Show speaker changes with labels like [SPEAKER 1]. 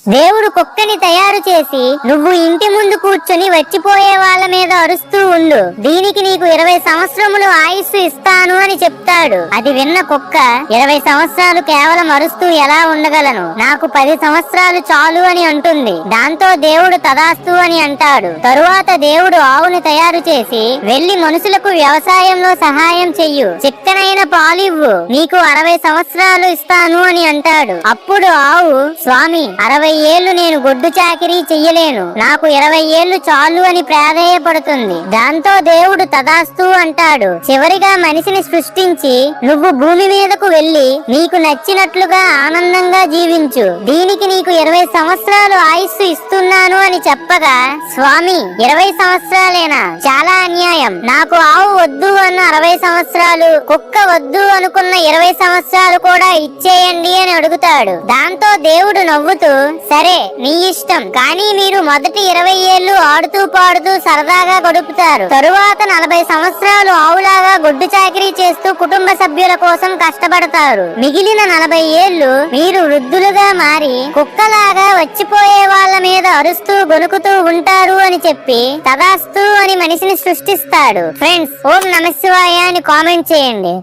[SPEAKER 1] దేవుడు కుక్కని తయారు చేసి నువ్వు ఇంటి ముందు కూర్చొని వచ్చిపోయే వాళ్ళ మీద అరుస్తూ ఉండు, దీనికి నీకు 20 సంవత్సరములు ఆయుస్సు ఇస్తాను అని చెప్తాడు. అది విన్న కుక్క 20 సంవత్సరాలు కేవలం అరుస్తూ ఎలా ఉండగలను, నాకు 10 సంవత్సరాలు చాలు అని అంటుంది. దాంతో దేవుడు తదాస్తు అని అంటాడు. తరువాత దేవుడు ఆవుని తయారు చేసి వెళ్లి మనుషులకు వ్యవసాయంలో సహాయం చెయ్యు, చిక్కనైన పాలివ్వు, నీకు 60 సంవత్సరాలు ఇస్తాను అని అంటాడు. అప్పుడు ఆవు, స్వామి 60 ఏళ్లు నేను గొడ్డు చాకిరీ చెయ్యలేను, నాకు 20 ఏళ్లు చాలు అని ప్రాధేయపడుతుంది. దాంతో దేవుడు తదాస్తు అంటాడు. చివరిగా మనిషిని సృష్టించి నువ్వు భూమి మీదకు వెళ్లి నీకు నచ్చినట్లుగా ఆనందంగా జీవించు, దీనికి నీకు 20 సంవత్సరాలు ఆయుస్సు ఇస్తున్నాను అని చెప్పగా, స్వామి 20 సంవత్సరాలేనా, చాలా అన్యాయం, నాకు ఆవు వద్దు అన్న 60 సంవత్సరాలు, కుక్క వద్దు అనుకున్న 20 సంవత్సరాలు కూడా ఇచ్చేయండి అని అడుగుతాడు. దాంతో దేవుడు నవ్వుతూ, సరే నీ ఇష్టం, కానీ మీరు మొదటి 20 ఏళ్లు ఆడుతూ పాడుతూ సరదాగా గడుపుతారు, తరువాత 40 సంవత్సరాలు ఆవులాగా గొడ్డు చాకిరీ చేస్తూ కుటుంబ సభ్యుల కోసం కష్టపడతారు, మిగిలిన 40 ఏళ్లు మీరు వృద్ధులుగా మారి కుక్కలాగా వచ్చిపోయే వాళ్ళ మీద అరుస్తూ గొనుకుతూ ఉంటారు అని చెప్పి తదాస్తు అని మనిషిని సృష్టిస్తాడు. ఫ్రెండ్స్, ఓం నమః శివాయ అని కామెంట్ చేయండి.